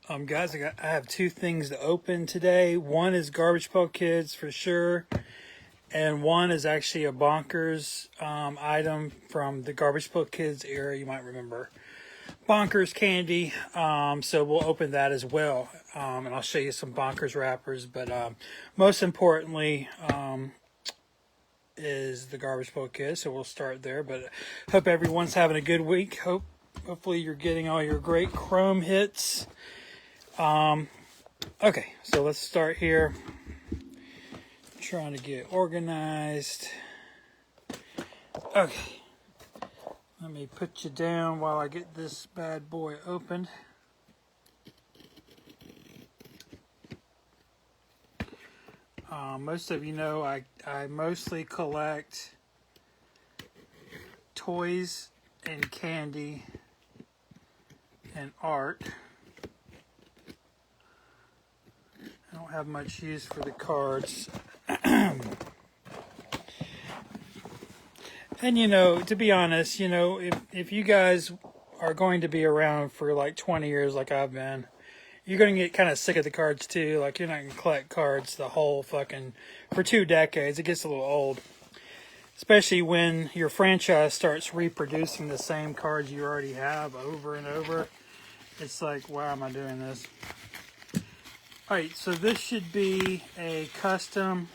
Guys, I have two things to open today. One is Garbage Pail Kids for sure, and one is actually a Bonkers item from the Garbage Pail Kids era. You might remember Bonkers candy. So we'll open that as well, and I'll show you some Bonkers wrappers. But most importantly, is the Garbage Pail Kids. So we'll start there. But hope everyone's having a good week. Hopefully you're getting all your great Chrome hits. Okay, so let's start here. Trying to get organized. Okay, let me put you down while I get this bad boy opened. Most of you know I mostly collect toys and candy and art. I don't have much use for the cards. And to be honest, if you guys are going to be around for like 20 years like I've been, you're going to get kind of sick of the cards too. Like you're not going to collect cards the whole fucking, for 2 decades. It gets a little old. Especially when your franchise starts reproducing the same cards you already have over and over. It's like, why am I doing this? Alright, so this should be a custom.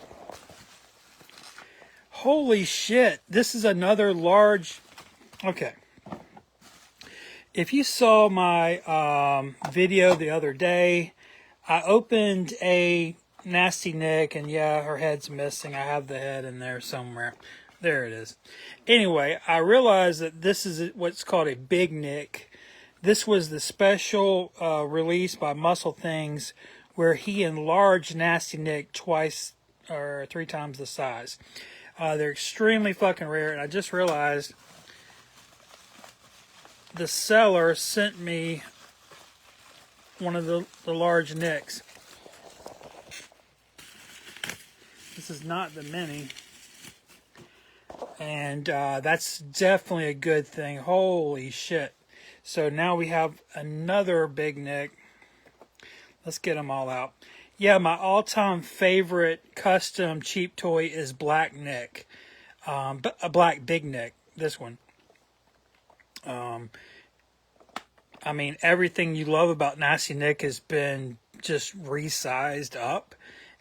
Holy shit, this is another large. Okay. If you saw my video the other day, I opened a Nasty Nick, and yeah, her head's missing. I have the head in there somewhere. There it is. Anyway, I realized that this is what's called a Big Nick. This was the special release by Muscle Things, where he enlarged Nasty Nick twice or 3 times the size. They're extremely fucking rare, and I just realized the seller sent me one of the large Nicks. This is not the mini, and that's definitely a good thing. Holy shit. So now we have another Big Nick. Let's get them all out. Yeah, my all-time favorite custom cheap toy is Black Nick. But a Black Big Nick. This one. I mean, everything you love about Nasty Nick has been just resized up.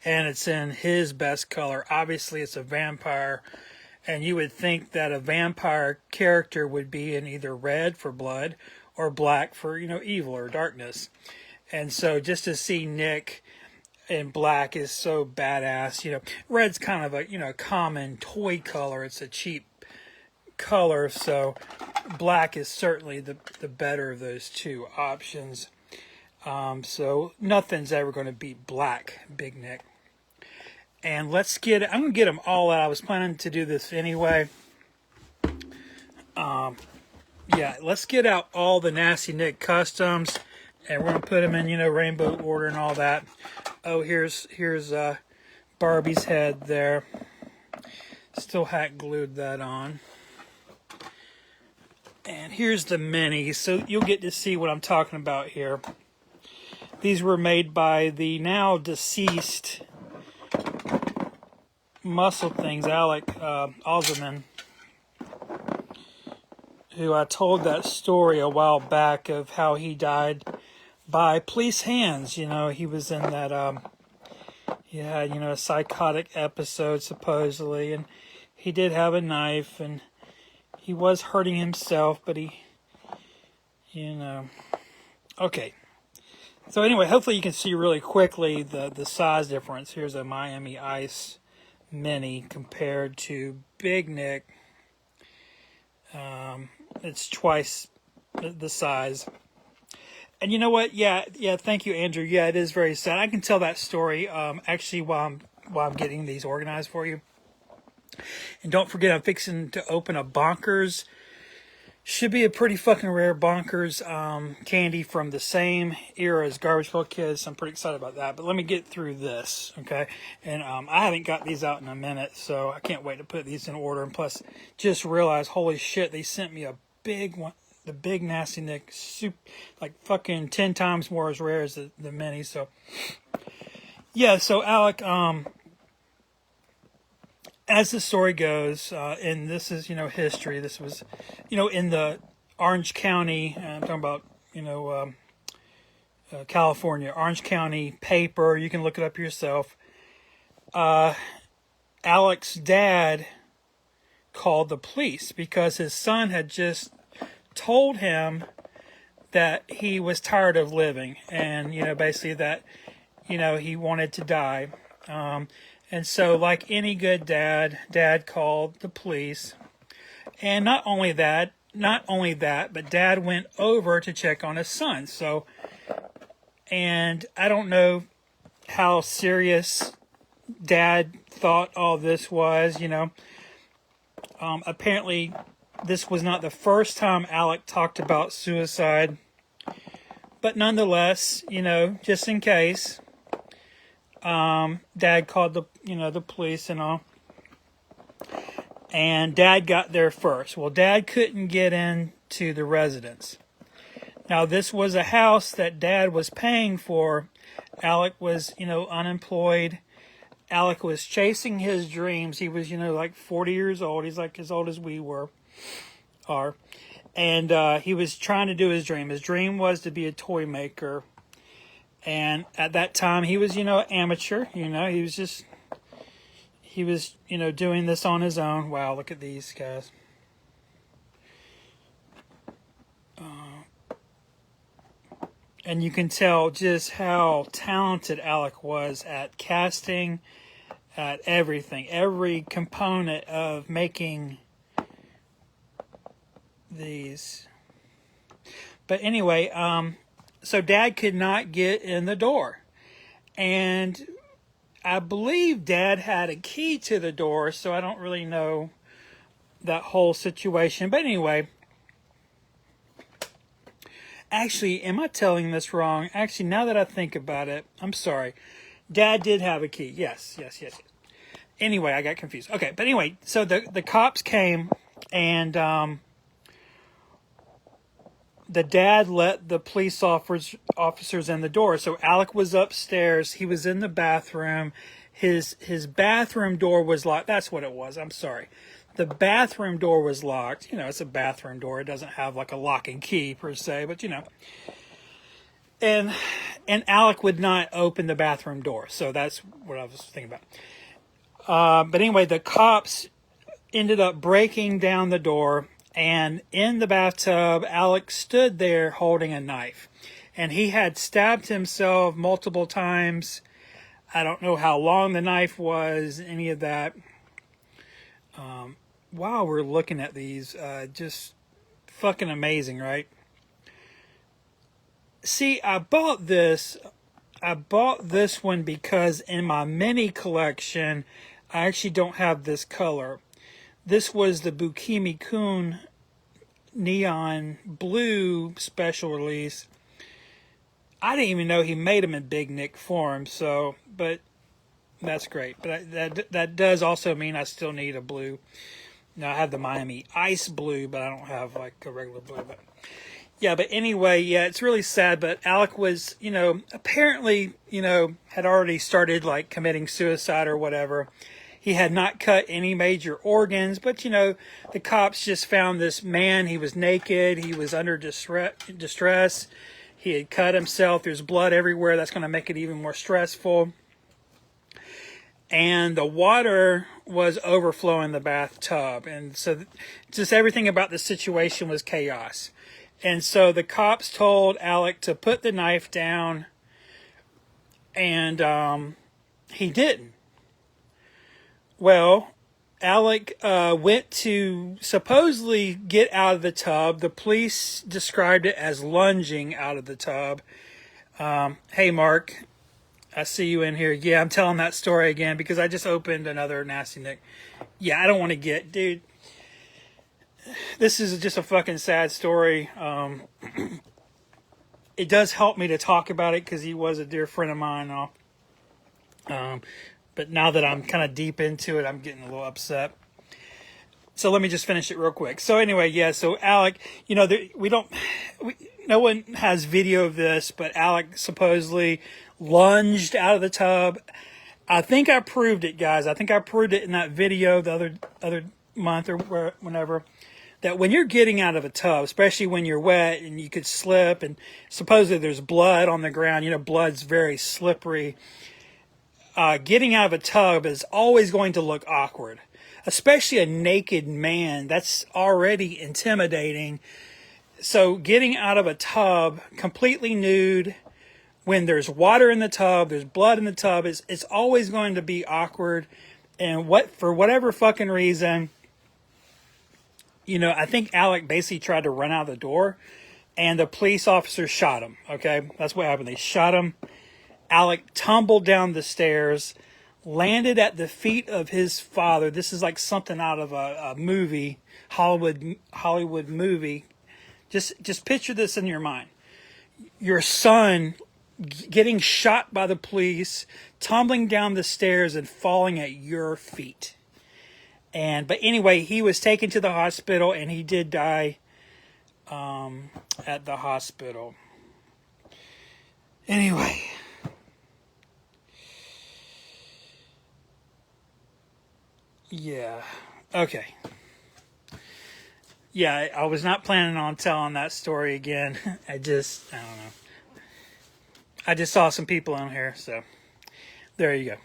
And it's in his best color. Obviously, it's a vampire. And you would think that a vampire character would be in either red for blood or black for, evil or darkness. And so just to see Nick in black is so badass. Red's kind of a, common toy color. It's a cheap color. So black is certainly the better of those two options. So nothing's ever going to beat Black Big Nick. And I'm going to get them all out. I was planning to do this anyway. Yeah, let's get out all the Nasty Nick customs. And we're going to put them in, rainbow order and all that. Oh, here's Barbie's head there. Still hack glued that on. And here's the mini. So you'll get to see what I'm talking about here. These were made by the now deceased Muscle Things, Alec Oserman, who I told that story a while back of how he died by police hands. He was in that, he had, a psychotic episode supposedly, and he did have a knife, and he was hurting himself, but he, okay. So anyway, hopefully you can see really quickly the size difference. Here's a Miami Ice Mini compared to Big Nick. It's twice the size. And you know what? Yeah. Thank you, Andrew. Yeah, it is very sad. I can tell that story actually while I'm getting these organized for you. And don't forget, I'm fixing to open a Bonkers. Should be a pretty fucking rare Bonkers candy from the same era as Garbage Pail Kids. I'm pretty excited about that. But let me get through this, okay? And I haven't got these out in a minute, so I can't wait to put these in order. And plus, just realized, holy shit, they sent me a big one. the big nasty Nick, like fucking 10 times more as rare as the mini. So yeah, so Alec, as the story goes, and this is, history. This was, in the Orange County. I'm talking about, California, Orange County paper. You can look it up yourself. Alec's dad called the police because his son had just told him that he was tired of living, and basically that he wanted to die. And so, like any good dad called the police, and not only that, but dad went over to check on his son. So, and I don't know how serious dad thought all this was. Apparently this was not the first time Alec talked about suicide, but nonetheless, just in case, dad called the police and all, and dad got there first. Well, dad couldn't get into the residence. Now, this was a house that dad was paying for. Alec was, unemployed. Alec was chasing his dreams. He was, like 40 years old. He's like as old as we are. And he was trying to do his dream. His dream was to be a toy maker. And at that time, he was, amateur. He was doing this on his own. Wow, look at these guys. And you can tell just how talented Alec was at casting, at everything, every component of making these. But anyway, so dad could not get in the door. And I believe dad had a key to the door, so I don't really know that whole situation. But anyway, actually, am I telling this wrong? Actually, now that I think about it, I'm sorry. Dad did have a key. Yes. Anyway, I got confused. Okay, but anyway, so the cops came, and the dad let the police officers in the door. So Alec was upstairs. He was in the bathroom. His bathroom door was locked. That's what it was. I'm sorry. The bathroom door was locked. It's a bathroom door. It doesn't have like a lock and key per se, but And Alec would not open the bathroom door. So that's what I was thinking about. But anyway, the cops ended up breaking down the door, and in the bathtub, Alec stood there holding a knife. And he had stabbed himself multiple times. I don't know how long the knife was, any of that. While we're looking at these, just fucking amazing, right? See, I bought this one because in my mini collection, I actually don't have this color. This was the Bukimi Kun Neon Blue special release. I didn't even know he made them in Big Nick form, but that's great. But that does also mean I still need a blue. Now, I have the Miami Ice Blue, but I don't have like a regular blue. But yeah, but anyway, yeah, it's really sad. But Alec was, apparently, had already started like committing suicide or whatever. He had not cut any major organs, but, the cops just found this man. He was naked. He was under distress. He had cut himself. There's blood everywhere. That's going to make it even more stressful. And the water was overflowing the bathtub. And so just everything about the situation was chaos. And so the cops told Alec to put the knife down, and he didn't. Well, Alec went to supposedly get out of the tub. The police described it as lunging out of the tub. Hey, Mark, I see you in here. Yeah, I'm telling that story again because I just opened another Nasty Nick. Yeah, I don't want to dude, this is just a fucking sad story. It does help me to talk about it because he was a dear friend of mine. But now that I'm kind of deep into it, I'm getting a little upset. So let me just finish it real quick. So anyway, yeah. So Alec, you know, no one has video of this, but Alec supposedly lunged out of the tub. I think I proved it, guys. I think I proved it in that video the other month or whenever. That when you're getting out of a tub, especially when you're wet and you could slip, and supposedly there's blood on the ground. You know, blood's very slippery. Getting out of a tub is always going to look awkward, especially a naked man. That's already intimidating. So getting out of a tub completely nude, when there's water in the tub, there's blood in the tub, it's always going to be awkward. And for whatever fucking reason, you know, I think Alec basically tried to run out the door, and the police officer shot him. Okay, that's what happened. They shot him. Alec tumbled down the stairs, landed at the feet of his father. This is like something out of a movie, Hollywood movie. Just picture this in your mind. Your son getting shot by the police, tumbling down the stairs and falling at your feet. But anyway, he was taken to the hospital, and he did die at the hospital. Anyway. Yeah. Okay. Yeah, I was not planning on telling that story again. I don't know. I just saw some people on here, so there you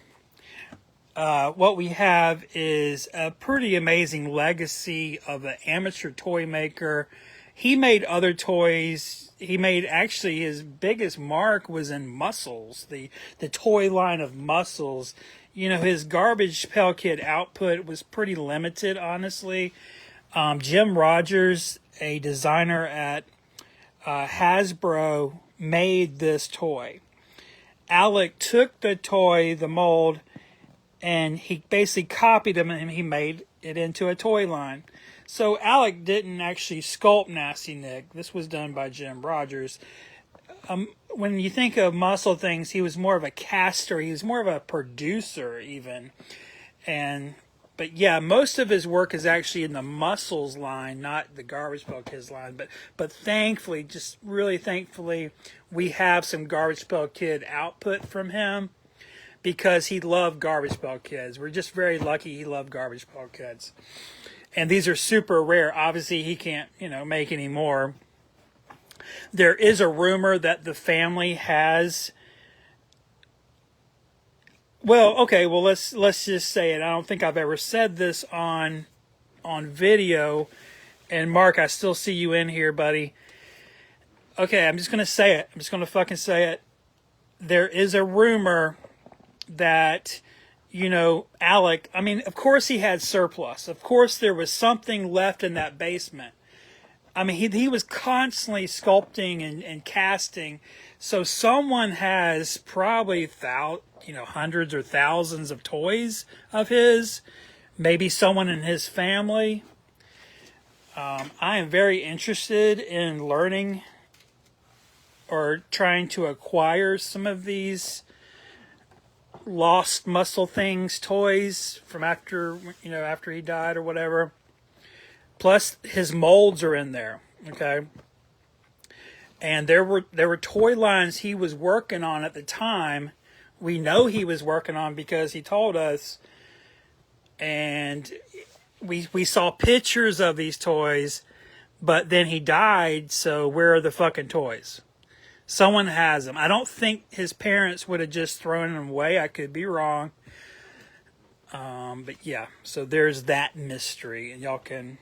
go. What we have is a pretty amazing legacy of an amateur toy maker. He made other toys. He made, actually, his biggest mark was in Muscles, the toy line of Muscles. You know, his Garbage Pail Kid output was pretty limited, honestly. Jim Rogers, a designer at Hasbro, made this toy. Alec took the toy, the mold, and he basically copied him, and he made it into a toy line. So Alec didn't actually sculpt Nasty Nick. This was done by Jim Rogers. When you think of Muscle Things, he was more of a caster. He was more of a producer, even. But yeah, most of his work is actually in the Muscles line, not the Garbage Pail Kids line. But thankfully, just really thankfully, we have some Garbage Pail Kid output from him, because he loved Garbage Pail Kids. We're just very lucky he loved Garbage Pail Kids. And these are super rare. Obviously, he can't, make any more. There is a rumor that the family has... Well, okay, let's just say it. I don't think I've ever said this on video. And Mark, I still see you in here, buddy. Okay, I'm just going to say it. I'm just going to fucking say it. There is a rumor that, Alec, I mean, of course he had surplus. Of course there was something left in that basement. I mean, he was constantly sculpting and casting. So someone has probably hundreds or thousands of toys of his. Maybe someone in his family. I am very interested in learning or trying to acquire some of these lost Muscle Things toys from after he died or whatever. Plus, his molds are in there, okay? And there were toy lines he was working on at the time. We know he was working on because he told us. And we saw pictures of these toys, but then he died, so where are the fucking toys? Someone has them. I don't think his parents would have just thrown them away. I could be wrong. But yeah, so there's that mystery, and y'all can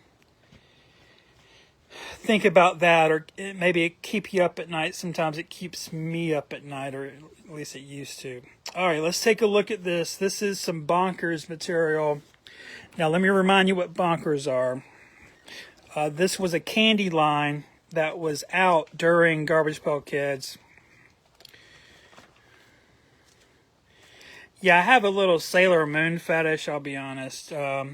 think about that, or maybe it keep you up at night. Sometimes it keeps me up at night, or at least it used to. All right, let's take a look at this. This is some Bonkers material. Now, let me remind you what Bonkers are. This was a candy line that was out during Garbage Pail Kids. Yeah, I have a little Sailor Moon fetish, I'll be honest. Yeah,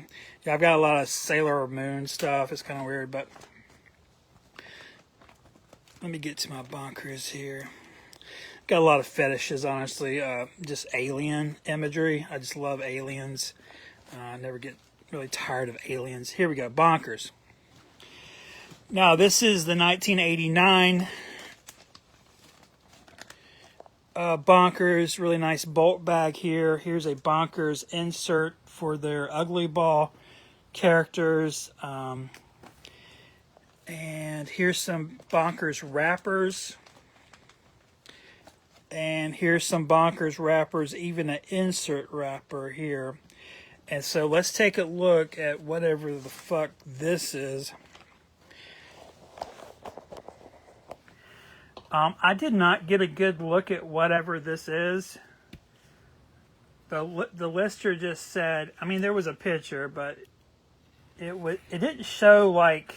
I've got a lot of Sailor Moon stuff. It's kind of weird, but let me get to my Bonkers here. Got a lot of fetishes, honestly. Just alien imagery. I just love aliens. I never get really tired of aliens. Here we go, Bonkers. Now, this is the 1989 Bonkers. Really nice bulk bag here. Here's a Bonkers insert for their Ugly Ball characters. And here's some Bonkers wrappers. And here's some Bonkers wrappers, even an insert wrapper here. And so let's take a look at whatever the fuck this is. I did not get a good look at whatever this is. The lister just said, I mean, there was a picture, but it didn't show like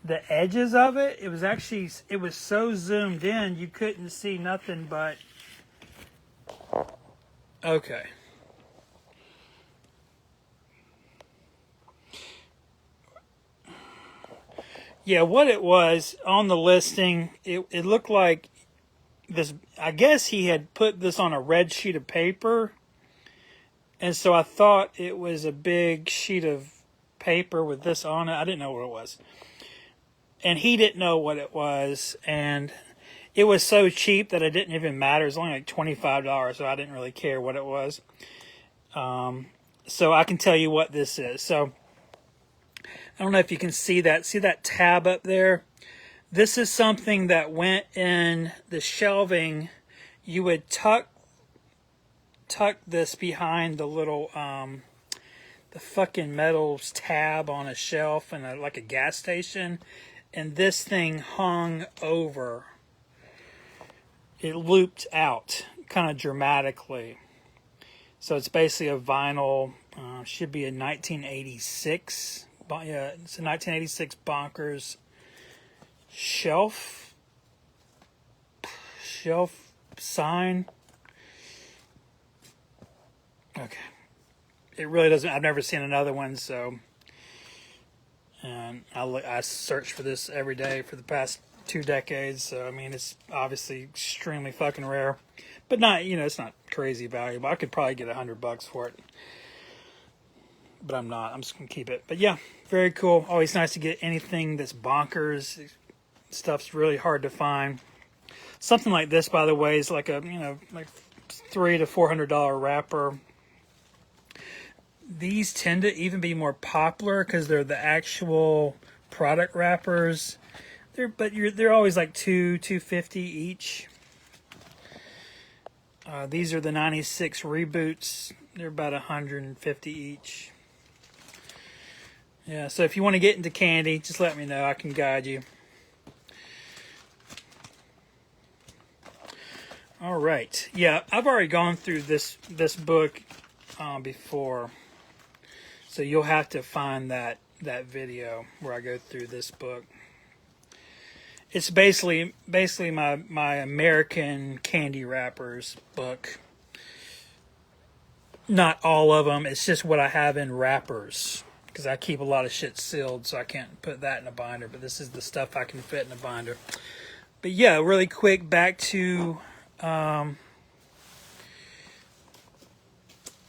the edges of it. It was actually, it was so zoomed in you couldn't see nothing but. Okay. Yeah, what it was on the listing, it looked like this. I guess he had put this on a red sheet of paper, and so I thought it was a big sheet of paper with this on it. I didn't know what it was, and he didn't know what it was, and it was so cheap that it didn't even matter. It was only like $25, so I didn't really care what it was. So I can tell you what this is. So I don't know if you can see that. See that tab up there? This is something that went in the shelving. You would tuck this behind the little the fucking metals tab on a shelf in like a gas station, and this thing hung over. It looped out kind of dramatically. So it's basically a vinyl. Should be a 1986. Yeah, it's a 1986 Bonkers shelf sign. Okay, it really doesn't. I've never seen another one, so and I search for this every day for the past 2 decades. So I mean, it's obviously extremely fucking rare, but not, you know, it's not crazy valuable. I could probably get $100 for it. But I'm not. I'm just going to keep it. But yeah, very cool. Always nice to get anything that's Bonkers. Stuff's really hard to find. Something like this, by the way, is like a, you know, like $300 to $400 wrapper. These tend to even be more popular because they're the actual product wrappers. They're always like $250 each. These are the 96 reboots. They're about $150 each. Yeah, so if you want to get into candy, just let me know. I can guide you. All right. Yeah, I've already gone through this book before, so you'll have to find that video where I go through this book. It's basically my American candy wrappers book. Not all of them. It's just what I have in wrappers, because I keep a lot of shit sealed, so I can't put that in a binder. But this is the stuff I can fit in a binder. But yeah, really quick, back to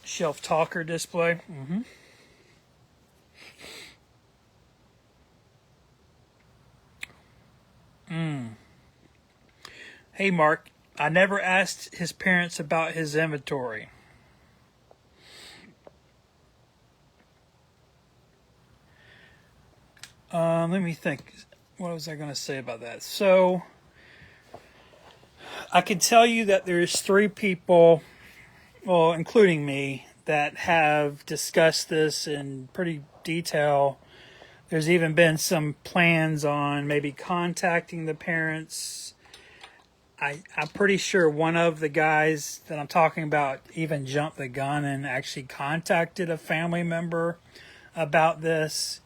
shelf talker display. Hey Mark, I never asked his parents about his inventory. Let me think. What was I going to say about that? So, I can tell you that there's 3 people, well, including me, that have discussed this in pretty detail. There's even been some plans on maybe contacting the parents. I'm pretty sure one of the guys that I'm talking about even jumped the gun and actually contacted a family member about this.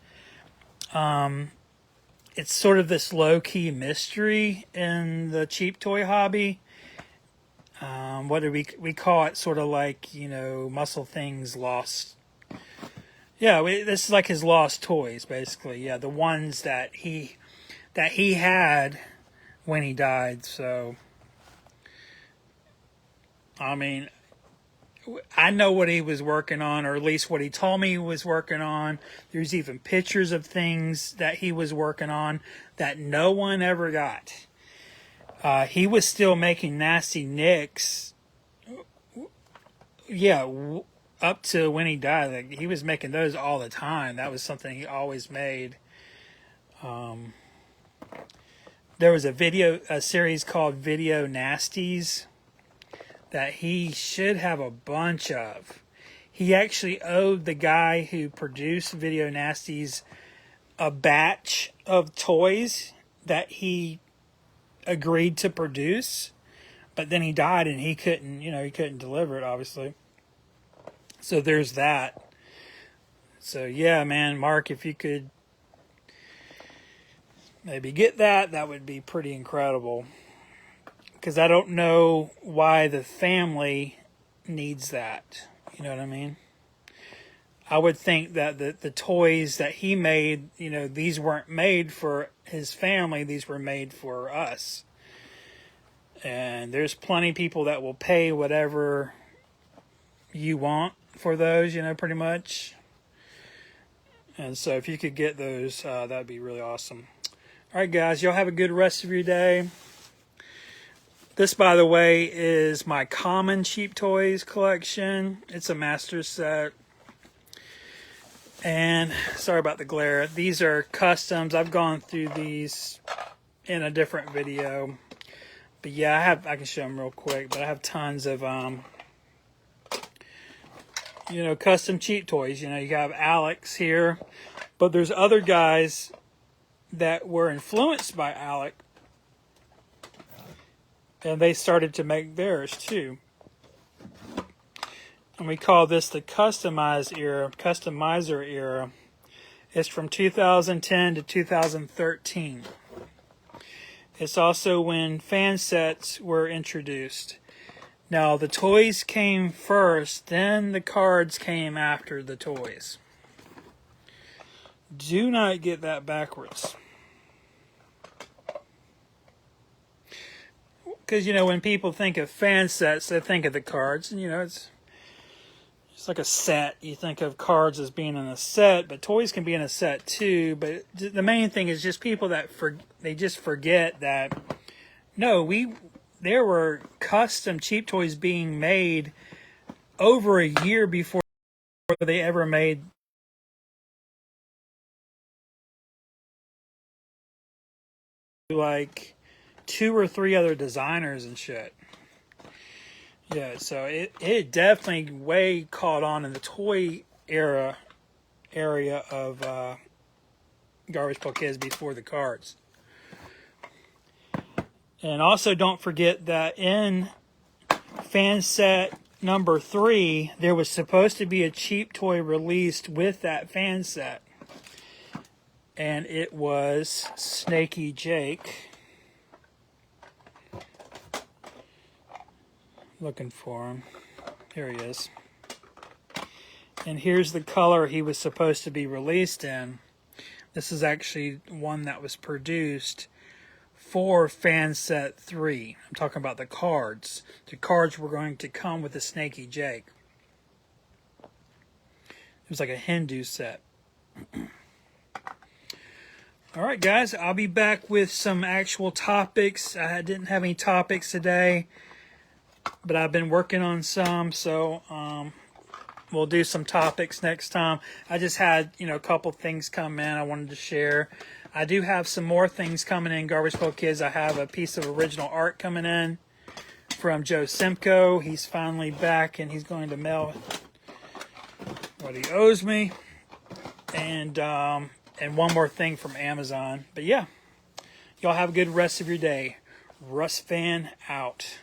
It's sort of this low-key mystery in the cheap toy hobby. What do we call it? Sort of like, you know, Muscle Things lost. Yeah, this is like his lost toys, basically. Yeah, the ones that he had when he died. So, I mean, I know what he was working on, or at least what he told me he was working on. There's even pictures of things that he was working on that no one ever got. He was still making Nasty Nicks, yeah, up to when he died. Like, he was making those all the time. That was something he always made. There was a series called Video Nasties that he should have a bunch of. He actually owed the guy who produced Video Nasties a batch of toys that he agreed to produce, but then he died and he couldn't deliver it, obviously. So there's that. So yeah, man, Mark, if you could maybe get that, that would be pretty incredible. Because I don't know why the family needs that. You know what I mean? I would think that the toys that he made, these weren't made for his family. These were made for us. And there's plenty of people that will pay whatever you want for those, pretty much. And so if you could get those, that'd be really awesome. All right, guys, y'all have a good rest of your day. This, by the way, is my common cheap toys collection. It's a master set. And sorry about the glare. These are customs. I've gone through these in a different video. But yeah, I can show them real quick. But I have tons of, custom cheap toys. You have Alex here. But there's other guys that were influenced by Alex. And they started to make theirs too. And we call this the customizer era. It's from 2010 to 2013. It's also when fan sets were introduced. Now, the toys came first, then the cards came after the toys. Do not get that backwards. Because, when people think of fan sets, they think of the cards. And, it's like a set. You think of cards as being in a set, but toys can be in a set too. But the main thing is just people that they just forget that, no, there were custom cheap toys being made over a year before they ever made like 2 or 3 other designers and shit. Yeah, so it definitely way caught on in the toy area of Garbage Pail Kids before the cards. And also don't forget that in fan set number 3, there was supposed to be a cheap toy released with that fan set. And it was Snaky Jake. Looking for him. Here he is. And here's the color he was supposed to be released in. This is actually one that was produced for fan set 3. I'm talking about the cards. The cards were going to come with the Snaky Jake. It was like a Hindu set. Alright guys, I'll be back with some actual topics. I didn't have any topics today, but I've been working on some, so we'll do some topics next time. I just had, a couple things come in I wanted to share. I do have some more things coming in Garbage Pail Kids. I have a piece of original art coming in from Joe Simcoe. He's finally back, and he's going to mail what he owes me. And one more thing from Amazon. But yeah, y'all have a good rest of your day. Russ Fan out.